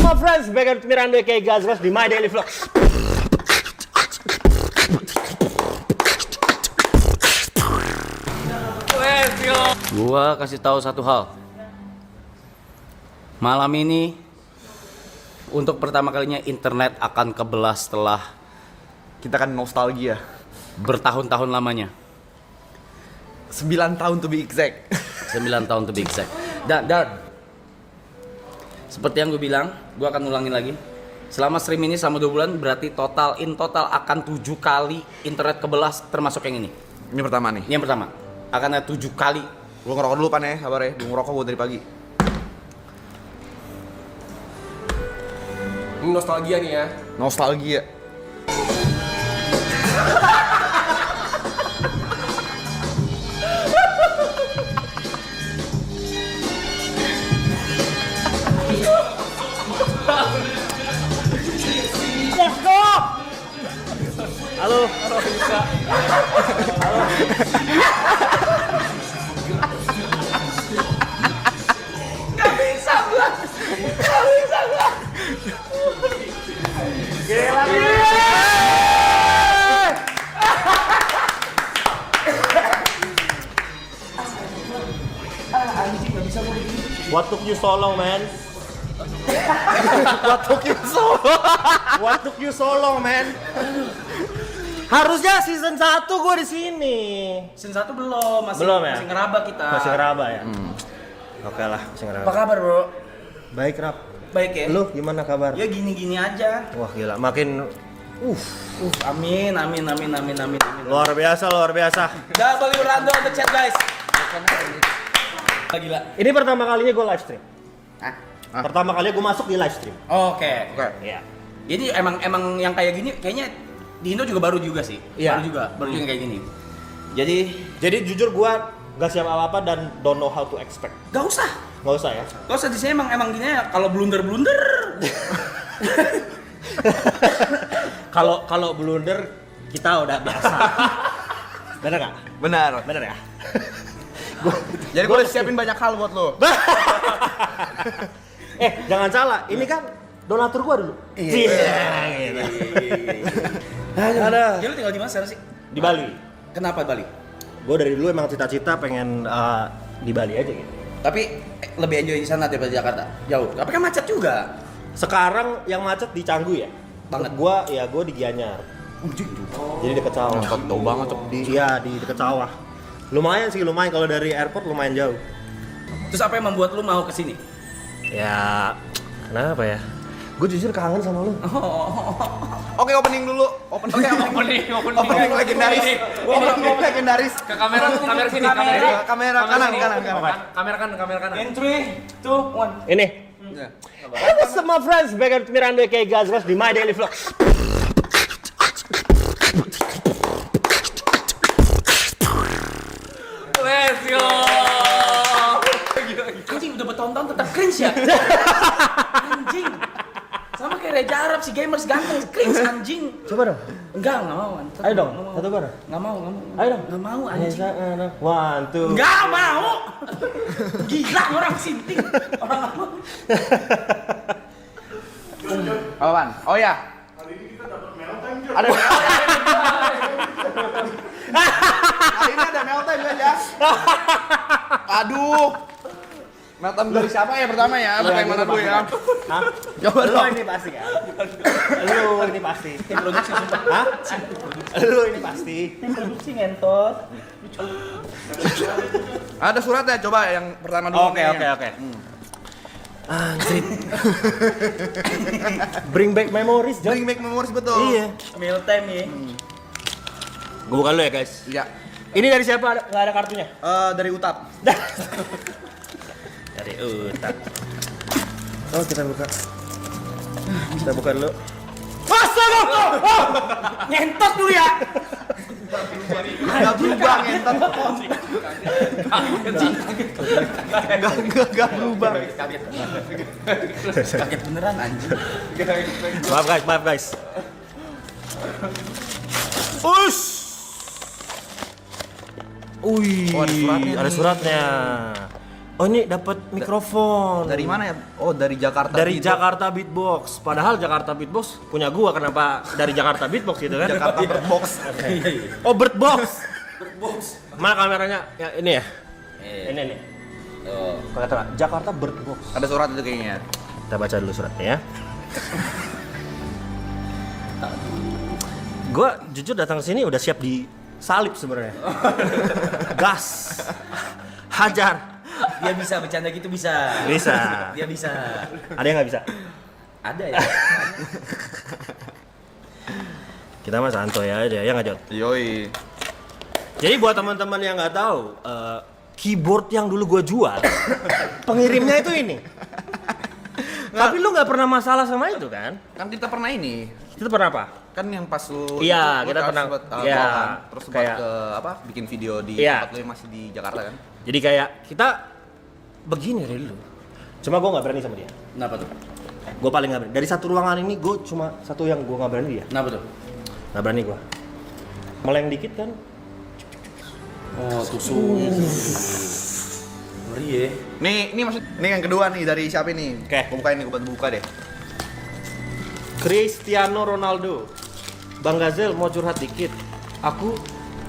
my friends, back at Miranda kayak gas di My Daily Vlog. Gua kasih tahu satu hal. Malam ini untuk pertama kalinya internet akan kebelah setelah Kita kan nostalgia. bertahun-tahun lamanya. 9 tahun to be exact. 9 tahun to be exact. Dan seperti yang gue bilang, gue akan ulangin lagi. Selama stream ini selama 2 bulan berarti total akan 7 kali internet kebelah termasuk yang ini. Ini pertama nih. Ini yang pertama. Akan ada 7 kali. Gua ngerokok dulu pan ya, sabar ya. Gua ngerokok gua dari pagi. Ini nostalgia nih ya. Nostalgia. Let's go! Halo. What took you so long, man? What took you so? What took you so long, man? Harusnya season 1 gue di sini. Season 1 belum, Belum ya? masih ngeraba kita. Masih ngeraba ya? Oke lah, masih ngeraba. Apa kabar, Bro? Baik, Rap. Baik ya? Lu gimana kabar? Ya gini-gini aja. Wah, gila. Makin Amin. luar biasa. Double Rando on the chat, guys. Gila. Ini pertama kalinya gue live stream. Hah? Pertama kalinya gue masuk di live stream. Oke. Iya. Ini emang yang kayak gini kayaknya di Indo juga baru juga sih. Iya. Baru juga kayak gini. Jadi jujur gue gak siap apa-apa dan don't know how to expect. Gak usah Ya. di sini emang gini ya, kalau blunder. Kalau blunder kita udah biasa. Bener gak? Benar. Bener ya? Jadi gua udah siapin banyak hal buat lo. Jangan salah, ini kan donatur gua dulu. Iya. Ada. Ya lu tinggal di mana sekarang sih? Di Bali. Kenapa Bali? Gua dari dulu emang cita-cita pengen di Bali aja gitu. Tapi lebih enjoy di sana daripada Jakarta. Jauh. Tapi kan macet juga. Sekarang yang macet di Canggu ya. Banget. Gua di Gianyar. Jadi deket sawah. Jauh banget tuh. Iya, di deket sawah. Lumayan kalau dari airport lumayan jauh. Terus apa yang membuat lu mau kesini? Ya, kenapa ya? Gue jujur kangen sama lu. Oke, opening dulu. Opening legendaris. Opening legendaris. Ke kamera sini, Kamera kanan. kamera kanan. In 3, 2, 1. Ini. What's up my friends, back at Miranda kayak gas di My Daily Vlog. Let's go. Anjing udah bertahun-tahun tetap cringe ya? Anjing. Sama kayak Reza Arab si gamers ganteng cringe anjing. Coba dong. Enggak mau. Ayo dong, satu bareng. Enggak mau. Ayo dong. Enggak mau anjing. One, two. Enggak mau. Gila orang sinting. Orang apa? Apaan? Oh ya. Ada. Hari ini ada meltime guys ya. Aduh. Meltime dari siapa ya pertama ya? Bukan yang mana dulu ya? Hah? Coba Lu dong. ini pasti kan? Lu ini pasti. Hah? Lu ini pasti. Tim produksi ngentot. Ada suratnya, coba yang pertama dulu. Oke. Anjir. Bring back memories, John. Bring back memories betul. Iya. Meal time ya. Gue bukan lu ya, guys. Iya. Ini dari siapa? Nggak ada kartunya. Dari Utap. Dari Utap. Oh, kita buka. Kita buka dulu. Astaga! Oh! Ngentot dulu ya. Gak berubah ngentot. Gak berubah. Kaget beneran anjing. Maaf guys. Ush. Oh, ada suratnya. Ada suratnya. Oh ini dapat mikrofon. Dari mana ya? Oh, dari Jakarta. Dari Beatbox. Jakarta Beatbox. Padahal Jakarta Beatbox punya gua, kenapa dari Jakarta Beatbox gitu kan? Jakarta Beatbox. Oh Birdbox. Mana kameranya? Ya ini ya. Ini nih. Oh. Kelihatan nggak? Jakarta Birdbox. Ada surat itu kayaknya. Kita baca dulu suratnya ya. Gua jujur datang ke sini udah siap disalib sebenarnya. Gas. Hajar. Dia bisa bercanda gitu bisa. Bisa. Dia bisa. Ada yang nggak bisa? Ada ya. Kita mah santai aja ya nggak Jod? Yoi. Jadi buat teman-teman yang nggak tahu, keyboard yang dulu gue jual, pengirimnya itu ini. Tapi lu nggak pernah masalah sama itu kan? Kan kita pernah ini. Itu pernah apa? Kan yang pas lu Iya, itu, kita lu pernah. sempat, Iya, call kan? Terus sempat kayak- ke apa? Bikin video di Iya. tempat lu yang masih di Jakarta kan? Jadi kayak kita begini dari dulu. Cuma gue nggak berani sama dia. Kenapa tuh? Gue paling nggak berani. Dari satu ruangan ini gue cuma satu yang gue nggak berani dia. Kenapa tuh? Nggak berani gue. Meleng dikit kan? Oh, tusuk. Ngeri ya. Nih yang kedua nih dari siapa nih? Oke. Gua bukain nih, gua bantu buka deh. Cristiano Ronaldo. Bang Gazel mau curhat dikit. Aku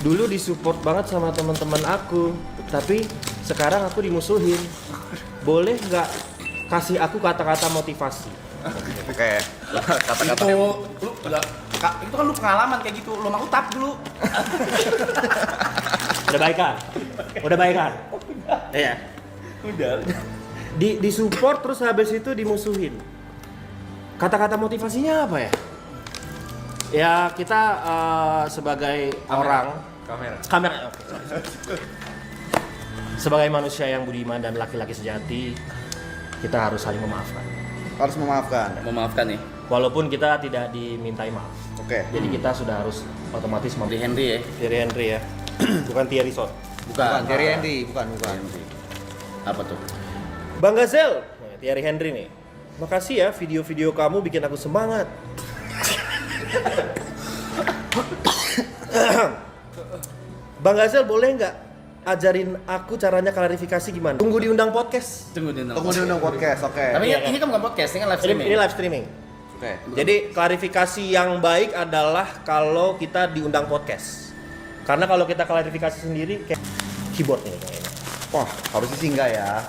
dulu disupport banget sama teman-teman aku, tapi sekarang aku dimusuhin. Boleh nggak kasih aku kata-kata motivasi? Oke. Kata-kata Itu lu enggak itu kan lu pengalaman kayak gitu. Lu mau tap dulu. Udah baikan? Udah baikan? Iya. Udah. Di support terus habis itu dimusuhin. Kata-kata motivasinya apa ya? Ya kita sebagai orang kamera oke. Sebagai manusia yang budiman dan laki-laki sejati, kita harus saling memaafkan. Harus memaafkan. Memaafkan nih. Walaupun kita tidak dimintai maaf. Oke. Jadi kita sudah harus otomatis Di memaafkan. Henry ya. Thierry Henry ya. Bukan Thierry Son. Bukan Thierry Henry, bukan. Apa tuh? Bang Gazel, nah, Thierry Henry nih. Makasih ya video-video kamu bikin aku semangat. Bang Gazel boleh nggak ajarin aku caranya klarifikasi gimana? Tunggu diundang podcast. Tunggu dulu. Tunggu diundang podcast, oke. Tapi Iya, ini kan bukan podcast, ini kan live Ini, streaming. ini live streaming. Oke. Jadi klarifikasi yang baik adalah kalau kita diundang podcast. Karena kalau kita klarifikasi sendiri kayak keyboard nih kayaknya. Wah, harusnya sih enggak ya.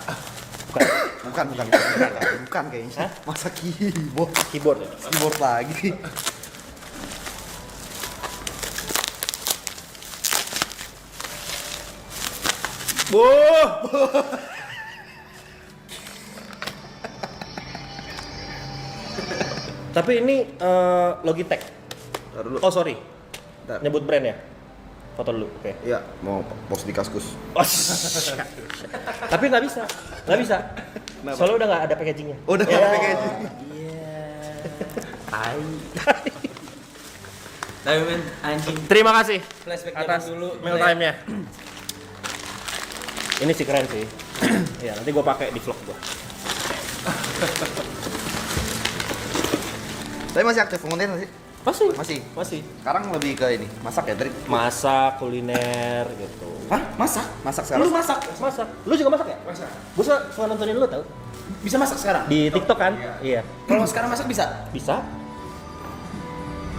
Bukan kayaknya. Hah? Masa keyboard? Keyboard ya. Keyboard lagi. Tapi ini Logitech. Ntar dulu. Oh sorry, Ntar. nyebut brand ya. Foto dulu, oke. Iya, mau post di Kaskus. Oh, tapi nggak bisa. Soalnya udah nggak ada packagingnya. Udah Ya. nggak packaging. Tai. Tapi men anjing. Terima kasih Flashback atas zaman dulu. meal time-nya. Ini sih keren sih. Ya nanti gue pakai di vlog gue. Tapi masih aktif konten sih? Masih. Sekarang lebih ke ini, masak ya, Trik? Masak, kuliner gitu. Hah? Masak? Masak sekarang? Lu masak? Masak. Lu juga masak ya? Masak. Gue suka nontonin lu tau. Bisa masak sekarang? Di TikTok kan? Iya. Kalau sekarang masak bisa? Bisa?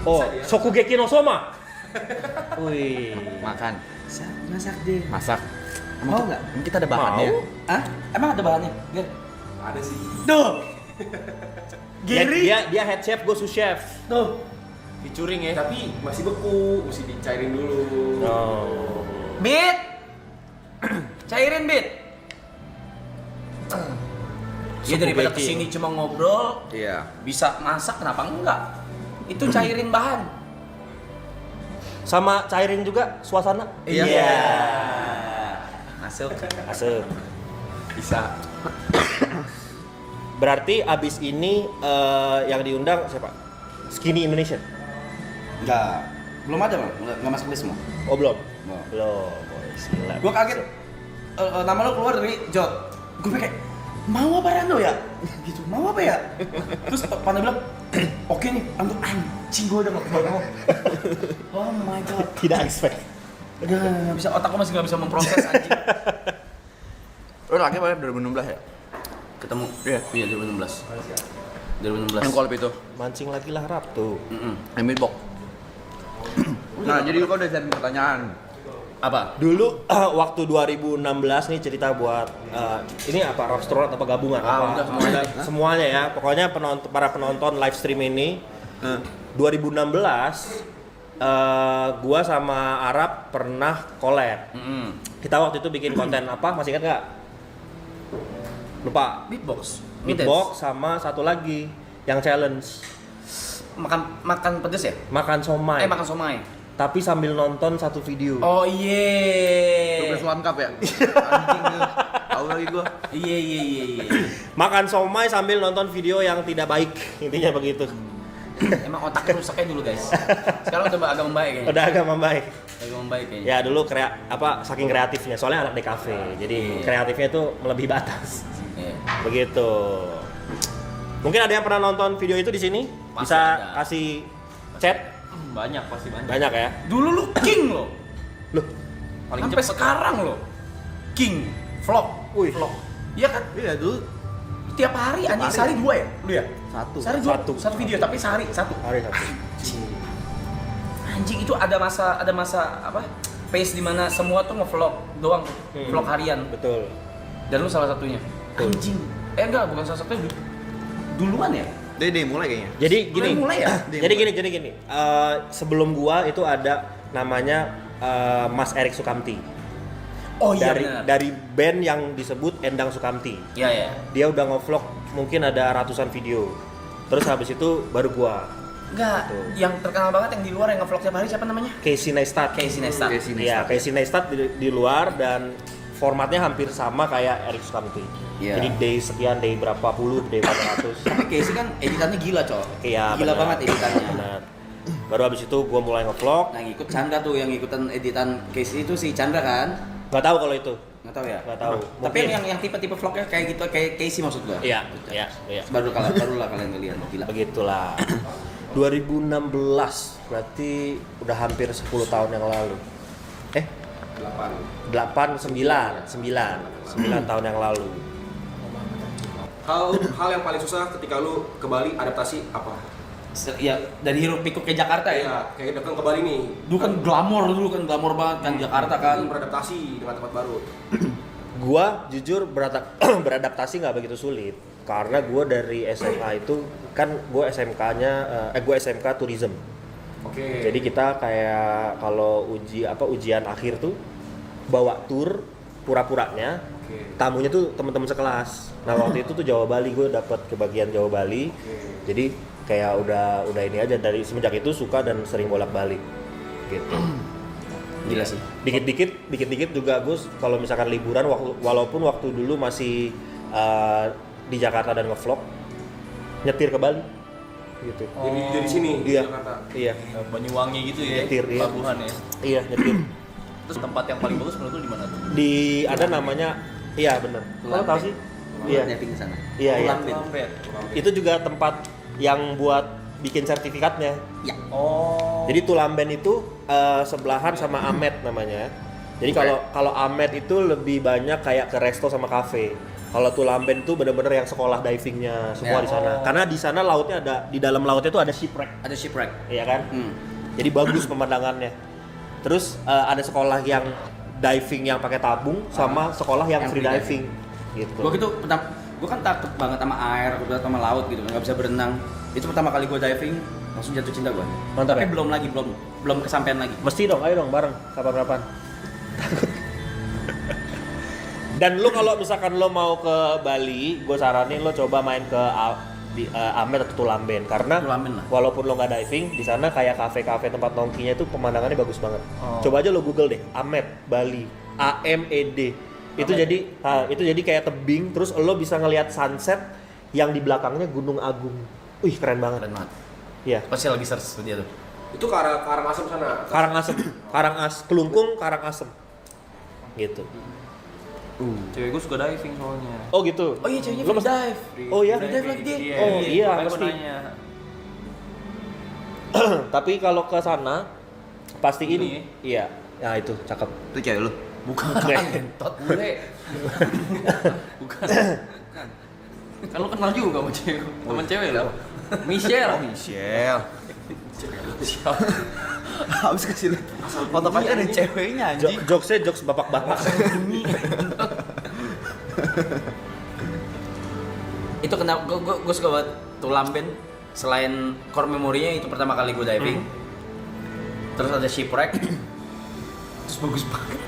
Oh, Shokugeki no Soma. Wih. Makan. Masak deh. Masak. Mau nggak? Emang kita ada bahannya? Mau. Hah? Emang ada bahannya? Biar. Ada sih. Tuh. Dia head chef, gue sous chef. Tuh. Dicuring ya. Tapi masih beku, mesti dicairin dulu. Oh. Bit. Cairin bit. Ya daripada Shokugeki. kesini cuma ngobrol, Iya. bisa masak kenapa enggak? Itu cairin bahan. Sama cairin juga suasana. Iya. Masuk. Asik. Bisa. Berarti abis ini yang diundang siapa? Skinny Indonesian? Enggak. Belum ada bang, nggak masuk list semua. Oh belum? Belum. Belum. Boys, gila. Gue kaget, nama lo keluar dari Jot. Gue kayak, mau apa Rando ya? Gitu, mau apa ya? Terus Panda bilang, oke nih, Rando anjing gue udah mau. Oh my god. Tidak expect. Udah nggak bisa, otak gue masih nggak bisa memproses anjing. Lo lagi pada 2016 ya? Ketemu. Iya. Iya 2016. 2016. Yang kolab itu. Mancing lagi lah rap tuh. Yang beatbox. Nah, jadi kau udah siapin pertanyaan. Apa? Dulu waktu 2016 nih cerita buat ini apa restoran apa gabungan apa udah semuanya. semuanya ya. Pokoknya para penonton live stream ini 2016 gua sama Arab pernah collab. Kita waktu itu bikin konten apa? Masih ingat nggak? Lupa. Beatbox. Beatbox sama satu lagi yang challenge Makan pedes ya? makan somai. Makan somai. Tapi sambil nonton satu video. Oh iya. Tugas lengkap ya? Anjing lu. Tahu lagi gua. Iya. Makan somai sambil nonton video yang tidak baik. Intinya begitu. Emang otaknya rusaknya dulu guys. Sekarang udah agak membaik kayaknya. Udah agak membaik. Agak membaik kayaknya. Ya dulu saking kreatifnya. Soalnya anak DKV. Jadi kreatifnya itu melebihi batas. Iya. Begitu. Mungkin ada yang pernah nonton video itu di sini? Pasti Bisa ada. kasih chat? Banyak, pasti banyak. Banyak ya. Dulu lu king lo. Loh, Paling Sampai cepet. sekarang lo. King vlog. Wih. Vlog. Iya kan? Iya dulu. Tiap hari anjing sehari 2 ya? Lu ya? Satu. Sehari 2. Satu. Satu video tapi sehari 1. hari satu. Anjing itu ada masa apa? Pace di mana semua tuh nge-vlog doang tuh. Vlog harian. Betul. Dan lu salah satunya. Betul. Anjing. Enggak, bukan salah satunya. Duluan ya? Dede mulai kayaknya. Jadi gini. Mulai ya? Jadi gini. Sebelum gua itu ada namanya Mas Erik Sukamti. Oh iya dari benar. dari band yang disebut Endang Sukamti. Iya ya. Dia udah nge-vlog mungkin ada ratusan video. Terus habis itu baru gua Enggak, Betul. yang terkenal banget yang di luar yang nge-vlog tiap hari siapa namanya? Casey Neistat. Casey Neistat. Iya, Casey Neistat di luar dan formatnya hampir sama kayak Erik Sukamti. Iya. Jadi day sekian, day berapa puluh, day berapa ratus. Tapi Casey kan editannya gila, Cok. Iya, Gila benar. banget editannya. Benar. Baru habis itu gua mulai nge-vlog. Nah, ngikut Chandra tuh yang ikutan editan Casey itu si Chandra kan? Nggak tahu kalau itu. Nggak tahu ya? Nggak tahu. Tapi Mungkin. yang tipe-tipe vlognya kayak gitu, kayak Casey maksud gua. Iya. Barulah kalian ngeliat, gila. Begitulah. 2016 berarti udah hampir 10 tahun yang lalu. 9 tahun yang lalu. Hal yang paling susah ketika lu ke Bali adaptasi apa? Ya, dari hiruk pikuk ke Jakarta ya. Iya, kayak datang ke Bali nih. Dulu kan glamor banget kan Jakarta kan. Beradaptasi dengan tempat baru. Gua jujur beradaptasi nggak begitu sulit karena gua dari SMA itu kan gua SMK tourism. Oke. Jadi kita kayak kalau ujian akhir tuh bawa tour pura-puranya. Oke. Tamunya tuh teman-teman sekelas. Nah, waktu itu tuh Jawa Bali, gue dapet kebagian Jawa Bali. Jadi kayak udah ini aja dari semenjak itu suka dan sering bolak-balik gitu. Gila sih. Dikit-dikit juga Gus kalau misalkan liburan walaupun waktu dulu masih di Jakarta dan ngevlog nyetir ke Bali gitu. Jadi dari sini di Iya. Jakarta. Iya. Banyuwangi gitu ya, Nyetir, iya. pelabuhan ya. Iya, nyetir. Terus tempat yang paling bagus menurut lu di mana tuh? Ada namanya bener. Kalau tahu sih? Iya. Diving ke sana. Iya. Lampet. Itu juga tempat yang buat bikin sertifikatnya. Ya. Oh. Jadi Tulamben itu sebelahan sama Amet namanya. Jadi kalau Amet itu lebih banyak kayak ke resto sama kafe. Kalau Tulamben itu bener-bener yang sekolah divingnya semua Ya. di sana. Karena di sana lautnya di dalam lautnya itu ada shipwreck, Ada shipwreck. iya kan? Hmm. Jadi bagus pemandangannya. Terus ada sekolah yang diving yang pakai tabung sama sekolah yang Yang free free diving gitu. Gue kan takut banget sama air, sama laut gitu, nggak bisa berenang. Itu pertama kali gue diving, langsung jatuh cinta gue. Mantap Tapi ya? belum kesampaian lagi. Mesti dong, ayo dong bareng kapan-kapan. Dan lu kalau misalkan lo mau ke Bali, gue saranin lo coba main ke Amet atau Tulamben karena Tulamben lah. walaupun lo nggak diving di sana kayak kafe-kafe tempat nongkinya itu pemandangannya bagus banget. Coba aja lo Google deh Amet Bali AMED. Itu jadi kayak tebing terus lo bisa ngelihat sunset yang di belakangnya Gunung Agung. Wih keren banget. Keren banget. Iya. Pasti lagi search dia tuh. Itu ke arah Karangasem sana. Kelungkung Karangasem. Gitu. Cewek gue suka diving soalnya. Oh gitu. Oh iya ceweknya Lo free mesti- dive. Oh iya? Free dive lagi dia. Oh iya, makanya pasti. gua nanya. Tapi kalau ke sana pasti Ini ini. Iya. Ya itu cakep. Itu cewek lu. Bukan. Tot bule. Bukan. Kan lu kenal juga sama cewek. Teman cewek lo. Michelle. Michelle. Habis kecil. Foto pacar ada ceweknya anjing. Jokesnya jokes bapak-bapak. Itu kenapa gue suka banget tuh Lamben. Selain core memorinya itu pertama kali gue diving. Terus ada shipwreck. Terus bagus banget.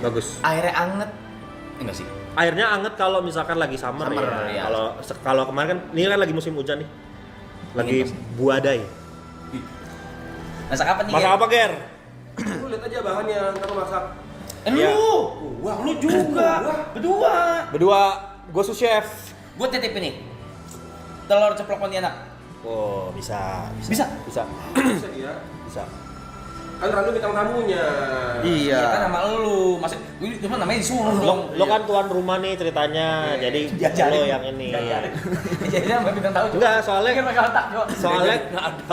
Bagus. Airnya anget. Enggak sih. Airnya anget kalau misalkan lagi summer, Summer, ya. ya. Kalau kemarin kan ini kan lagi musim hujan nih. Lagi Dingin buadai. Masak apa nih? Masak apa, Ger? Lu lihat aja bahannya, ntar lu masak. Iya. Wah, lu juga. Berdua. Berdua, gue sous chef. Gue titip ini. Telur ceplok Pontianak. Oh, bisa. Bisa? Bisa. Bisa dia. Bisa. Kan Ranu bintang tamunya. Iya kan Iya. nama lu. Masih cuma namanya disuruh dong. Lo kan tuan rumah nih ceritanya, jadi Diajarin. lo yang ini. Jadi nama bintang tahu. Enggak, soalnya Kan mereka letak kok. soalnya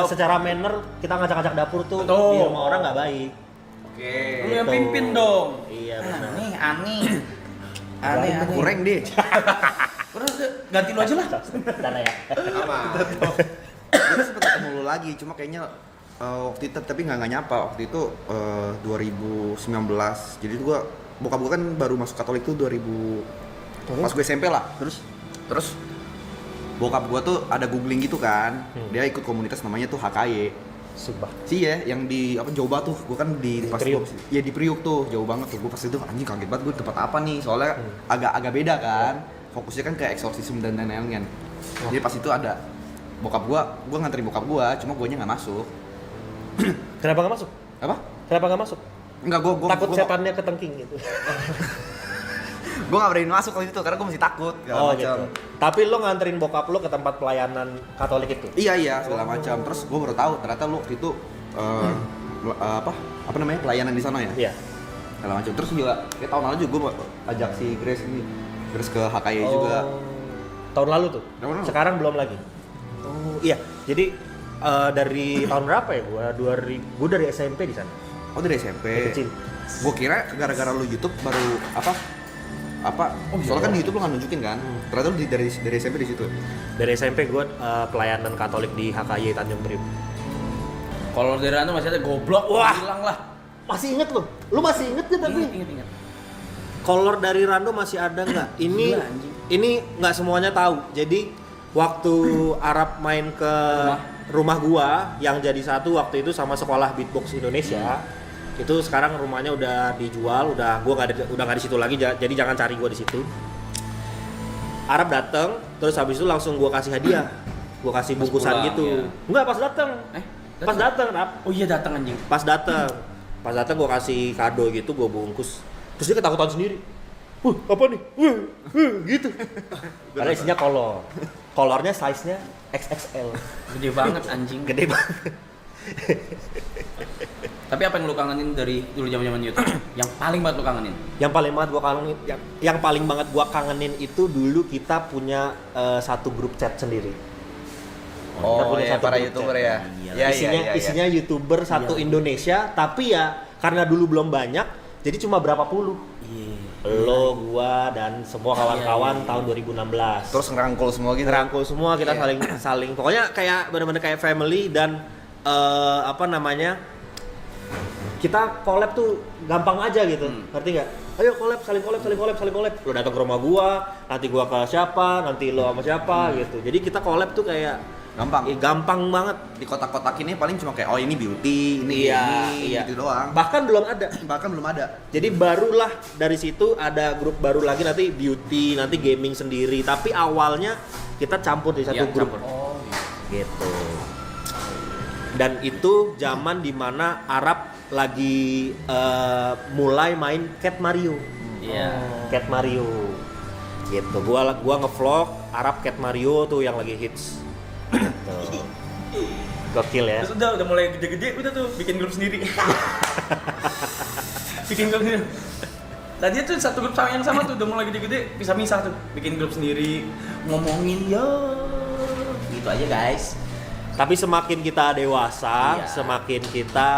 secara manner kita ngacak-ngacak dapur tuh Betul. di rumah orang nggak baik. Oke. Lu yang Gitu. pimpin dong. Iya, benar. Aneh. Aneh. Kurang deh. Terus ganti lu aja lah. Dana ya. Aman. Kita sempet ketemu lu lagi, cuma kayaknya waktu itu tapi nggak nyapa. Waktu itu 2019. Jadi itu gua bokap gua kan baru masuk Katolik tuh 2000 pas gue SMP lah. Terus bokap gua tuh ada googling gitu kan. Dia ikut komunitas namanya tuh HKY. Sumpah. Sih ya, yang di apa Jawa tuh, gua kan di pas Priuk. ya di Priuk tuh, jauh banget tuh. Gua pas itu anjing kaget banget gua tempat apa nih, soalnya agak beda kan. Fokusnya kan kayak eksorsisme dan lain-lain kan. Jadi pas itu ada bokap gua nganterin bokap gua, cuma guanya nggak masuk. Kenapa nggak masuk? Apa? Kenapa nggak masuk? Enggak, gua Takut setannya ketengking gitu. Gua nggak berani masuk waktu itu karena gua masih takut segala Oh macam. gitu. Tapi lo nganterin bokap lo ke tempat pelayanan Katolik itu. Iya segala macam. Terus gua baru tahu ternyata lu waktu itu apa namanya pelayanan di sana ya. Iya. Segala macam. Terus juga kayak tahun lalu juga gua ajak si Grace ke HKY juga. Tahun lalu tuh. Tahun lalu. Sekarang belum lagi. Oh iya. Jadi dari tahun berapa ya? Gua dari SMP di sana. Oh dari SMP. Dari kecil. Gua kira gara-gara lu YouTube baru apa? Soalnya kan di YouTube lu nggak nunjukin kan. Ternyata lu dari SMP di situ. Dari SMP gue pelayanan Katolik di HKY Tanjung Priok. Kalau dari Ranu masih ada goblok. Wah. Hilang lah. Masih inget lo? Lu masih inget gak tapi? Ingat. Kolor dari Rando masih ada nggak? Gila, anjing. Ini nggak semuanya tahu. Jadi waktu Arab main ke rumah gua yang jadi satu waktu itu sama sekolah beatbox Indonesia. Itu sekarang rumahnya udah dijual, udah nggak di situ lagi, jadi jangan cari gua di situ. Arab datang, terus habis itu langsung gua kasih hadiah, gua kasih Pas bungkusan pulang, gitu. ya. Enggak pas datang, pas datang, Rap. Oh iya datang anjing. Pas datang gua kasih kado gitu, gua bungkus. Terus dia ketakutan sendiri. Apa nih? Gitu. Karena isinya kolor. Kolornya size-nya XXL. Gede banget anjing. Gede banget. Tapi apa yang lu kangenin dari dulu zaman-zaman YouTube? Yang paling banget lu kangenin? Yang paling banget gua kangenin, yang paling banget gua kangenin itu dulu kita punya satu grup chat sendiri. Kita punya satu para grup YouTuber chat. ya. Iya, Isinya YouTuber satu Indonesia, tapi ya karena dulu belum banyak, jadi cuma berapa puluh. Lo, gua dan semua kawan-kawan tahun 2016. Terus ngerangkul semua gitu. Ngerangkul semua, kita Iya. saling pokoknya kayak benar-benar kayak family dan kita collab tuh gampang aja gitu. Ngerti nggak? Ayo collab, saling collab. Lo datang ke rumah gua, nanti gua ke siapa, nanti lo sama siapa gitu. Jadi kita collab tuh kayak Gampang. gampang banget. Di kotak-kotak ini paling cuma kayak oh ini beauty, ini Iya. gitu doang. Bahkan belum ada. Bahkan belum ada. Jadi barulah dari situ ada grup baru lagi, nanti beauty, nanti gaming sendiri. Tapi awalnya kita campur di satu Iya, grup. campur. Gitu. Dan itu zaman dimana Arab lagi mulai main Cat Mario. Iya. Cat Mario. Gitu. Gua ngevlog Arab Cat Mario tuh yang lagi hits. Gitu. Gokil ya. Terus udah mulai gede-gede udah tuh bikin grup sendiri. Bikin grup sendiri. Tadi tuh satu grup yang sama tuh udah mulai gede-gede bisa misah tuh bikin grup sendiri ngomongin gitu aja guys. Tapi semakin kita dewasa, Iya. semakin kita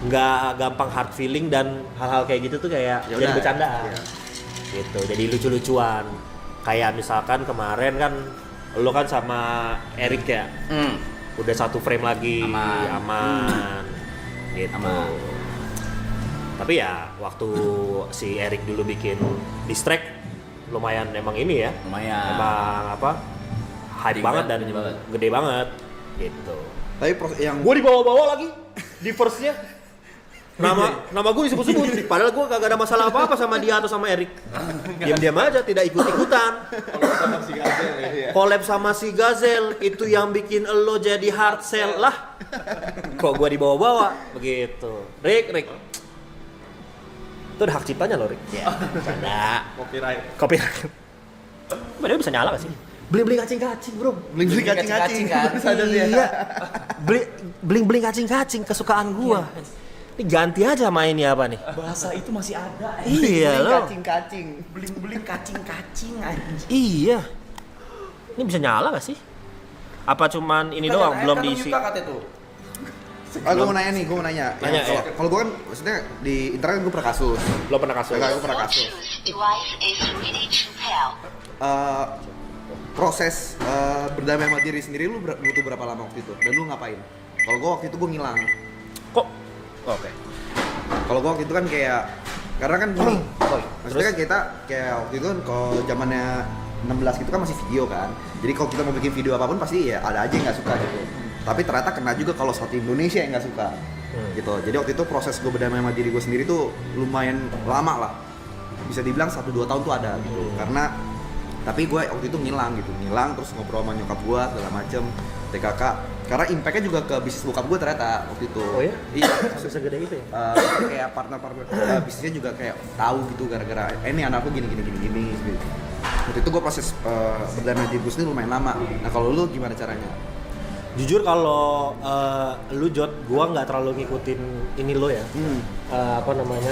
nggak gampang hard feeling dan hal-hal kayak gitu tuh kayak Ya jadi udah, bercandaan. iya. Gitu, jadi lucu-lucuan. Kayak misalkan kemarin kan lo kan sama Erik ya, udah satu frame lagi, aman. Gitu. Aman. Tapi ya waktu si Erik dulu bikin distract lumayan emang ini ya. Lumayan. Emang apa? Hype Gede banget dan gede banget. gede banget gitu. Tapi yang Gue dibawa-bawa lagi di verse-nya. Nama gue disebut-sebut. Padahal gue gak ada masalah apa-apa sama dia atau sama Erik. Diam-diam aja, tidak ikut-ikutan. Sama si Gazel ya. Collab sama si Gazel itu yang bikin lo jadi hard sell lah. Kok gue dibawa-bawa begitu. Rick. Itu udah hak ciptanya lo, Rick. Ya, canda. Copyright. Copyright. Padahal bisa nyala gak sih? Beli-beli kacing-kacing, bro. beli kacing-kacing kan? Iya. Beli kacing-kacing kesukaan gua. Ini ganti aja mainnya apa nih? Bahasa itu masih ada. Iya lo. kacing-kacing. Beling-beling kacing-kacing anjing. Iya. Ini bisa nyala gak sih? Apa cuman ini doang belum diisi? Tuh. Gue mau nanya nih, Nanya, Kalau- ya. Kalau gue kan, maksudnya di internet gue pernah kasus. Lo pernah kasus? Gue pernah kasus. device is ready to pair. Proses berdamai sama diri sendiri lu butuh berapa lama waktu itu? Dan lu ngapain? Kalau gue waktu itu gue ngilang. Kok? Oke. Kalau gue waktu itu kan kayak karena kan gini, maksudnya kan kita kayak waktu itu kan kalau zamannya 16 gitu kan masih video kan. Jadi kalau kita mau bikin video apapun pasti ya ada aja yang nggak suka gitu. Tapi ternyata kena juga kalau satu Indonesia yang nggak suka. Gitu. Jadi waktu itu proses gue berdamai sama diri gue sendiri tuh lumayan lama lah. Bisa dibilang 1-2 tahun tuh ada gitu. Karena tapi gue waktu itu ngilang terus ngobrol sama nyokap gue segala macem TKK karena impactnya juga ke bisnis bokap gue ternyata waktu itu. Oh ya? Iya. Segede itu ya? Kayak partner bisnisnya juga kayak tahu gitu gara-gara ini anakku gini gitu. Waktu itu gue proses berdamai diri gue sendiri lumayan lama. Nah kalau lu gimana caranya? Jujur kalau lu Jot, gua nggak terlalu ngikutin ini lo ya. Apa namanya?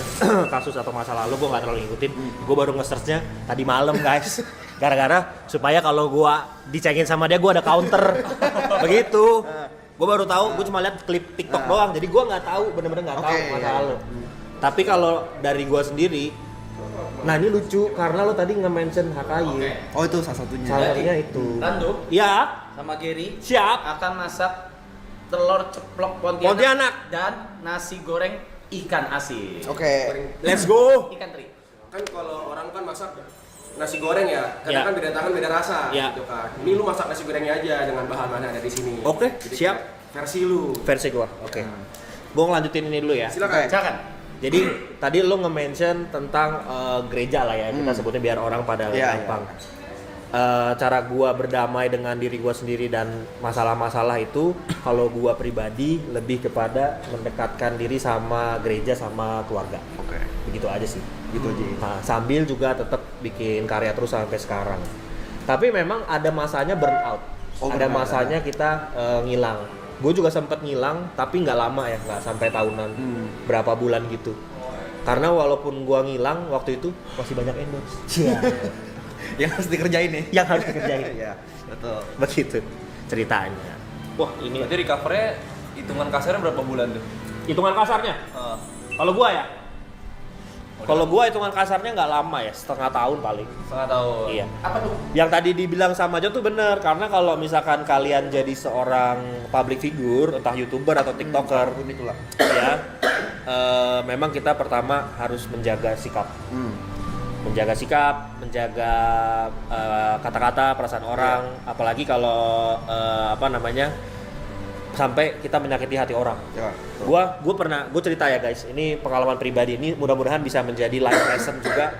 Kasus atau masa lalu gua nggak terlalu ngikutin. Gua baru nge-search-nya tadi malam, guys. Gara-gara supaya kalau gua dicengin sama dia gua ada counter. Begitu. Gua baru tahu, gua cuma lihat klip TikTok doang. Jadi gua nggak tahu, bener-bener nggak tahu Oke, masa iya. lalu. Tapi kalau dari gua sendiri, nah ini lucu karena lo tadi nge-mention HKY. Oh itu salah satunya. Salah satunya itu. Rando Iya, sama Gary siap. akan masak telur ceplok Pontianak, Pontianak. dan nasi goreng ikan asin. Oke. Let's go. Ikan teri. Kan kalau orang kan masak nasi goreng ya, kadang Ya. kan beda tangan beda rasa Ya. gitu kan. Ini lu masak nasi gorengnya aja dengan bahan-bahan yang ada di sini. Oke, Jadi siap. kayak versi lu. Versi gua. Oke. Gua ngelanjutin ini dulu ya. Silakan. Silakan. Jadi tadi lo nge-mention tentang gereja lah ya, kita sebutnya biar orang pada Iya, gampang. Cara gua berdamai dengan diri gua sendiri dan masalah-masalah itu kalau gua pribadi lebih kepada mendekatkan diri sama gereja sama keluarga. Oke. Begitu aja sih. Gitu aja. Nah, sambil juga tetap bikin karya terus sampai sekarang. Tapi memang ada masanya burnout. Oh, Ada burnout, masanya kita ngilang. Gue juga sempet ngilang, tapi nggak lama ya, nggak sampai tahunan, berapa bulan gitu. Karena walaupun gua ngilang waktu itu masih banyak endorse. Iya. Yang harus dikerjain nih. Yang harus dikerjain. Iya, betul. Begitu ceritanya. Wah ini Berarti recovernya hitungan kasarnya berapa bulan tuh? hitungan kasarnya. Kalau gua ya, kalau gua hitungan kasarnya nggak lama ya, setengah tahun paling. Setengah tahun. Iya. Apa tuh? Yang tadi dibilang sama Jo tuh bener, karena kalau misalkan kalian jadi seorang public figure, entah YouTuber atau TikToker, Itulah. ya, memang kita pertama harus menjaga sikap, menjaga kata-kata, perasaan orang, apalagi kalau apa namanya, sampai kita menyakiti hati orang. Ya. Gue cerita ya guys, ini pengalaman pribadi, ini mudah-mudahan bisa menjadi life lesson juga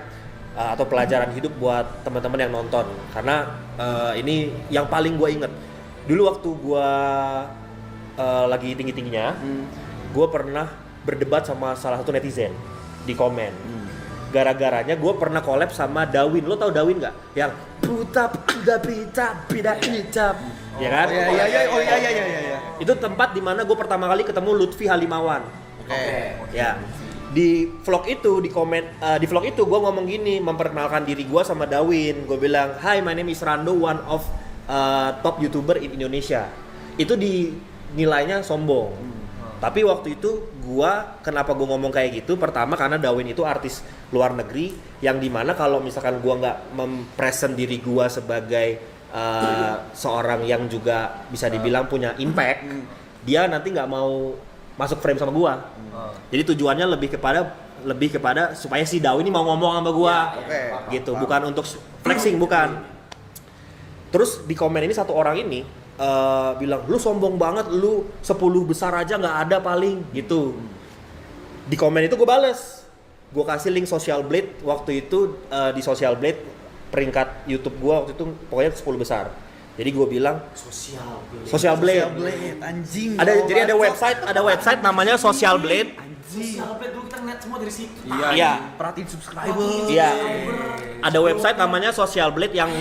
atau pelajaran hidup buat teman-teman yang nonton, karena ini yang paling gue inget dulu waktu gue lagi tinggi-tingginya, gue pernah berdebat sama salah satu netizen di komen. Gara-garanya gue pernah collab sama Dawin. Lo tau Dawin nggak? Yang putap udah beda hitam, ya kan? Iya. Itu tempat dimana gue pertama kali ketemu Lutfi Halimawan. Oke. Ya, di vlog itu, di vlog itu gue ngomong gini, memperkenalkan diri gue sama Dawin. Gue bilang, "Hi, my name is Rando, one of top YouTuber in Indonesia." Itu dinilainya sombong. Tapi waktu itu kenapa gua ngomong kayak gitu? Pertama karena Dawin itu artis luar negeri yang dimana kalau misalkan gua nggak mempresent diri gua sebagai seorang yang juga bisa dibilang punya impact, dia nanti nggak mau masuk frame sama gua. Jadi tujuannya lebih kepada supaya si Dawin ini mau ngomong sama gua, gitu. Bukan untuk flexing, bukan. Terus di komen ini satu orang ini bilang, lu sombong banget, lu 10 besar aja nggak ada paling, gitu. Di komen itu gue bales, gue kasih link Social Blade waktu itu, di Social Blade peringkat YouTube gue waktu itu pokoknya 10 besar. Jadi gue bilang Social Blade. Anjing. Jadi ada website namanya Social Blade. Sosial Blade dulu kita ngeliat semua dari situ. Iya. Perhatiin subscriber. Iya. Ada website namanya Social Blade yang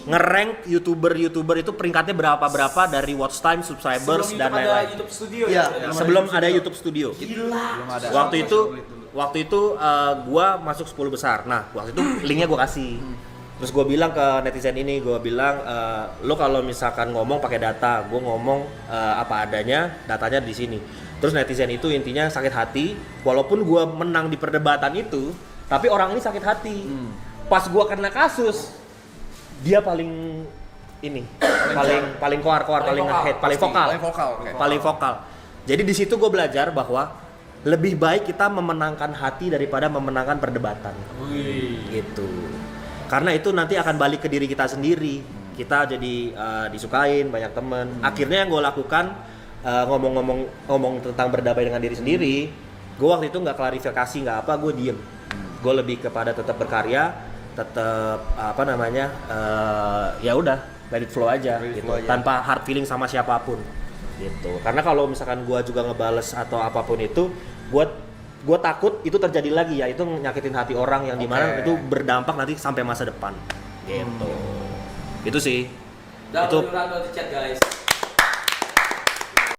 nge-rank YouTuber itu peringkatnya berapa dari watch time, subscribers dan ada lain-lain. YouTube Studio Iya. ya. Sebelum ada YouTube Studio. Belum ada. Waktu itu gua masuk 10 besar. Nah, waktu itu linknya gua kasih. Terus gua bilang ke netizen ini, gua bilang lo kalau misalkan ngomong pakai data, gua ngomong apa adanya, datanya di sini. Terus netizen itu intinya sakit hati, walaupun gua menang di perdebatan itu, tapi orang ini sakit hati. Pas gua kena kasus, dia paling koar-koar, paling nge-hate, paling vokal. Paling vokal. Jadi di situ gue belajar bahwa lebih baik kita memenangkan hati daripada memenangkan perdebatan. Gitu. Karena itu nanti akan balik ke diri kita sendiri. Kita jadi disukain banyak temen. Akhirnya yang gue lakukan ngomong tentang berdamai dengan diri sendiri. Gue waktu itu nggak klarifikasi, nggak apa, gue diem. Gue lebih kepada tetap berkarya, tetap ya udah let it flow aja gitu, tanpa hard feeling sama siapapun gitu. Karena kalau misalkan gue juga ngebales atau apapun itu, gue takut itu terjadi lagi, ya itu nyakitin hati orang yang dimana itu berdampak nanti sampai masa depan gitu. Itu sih. Dah, Itu di chat guys.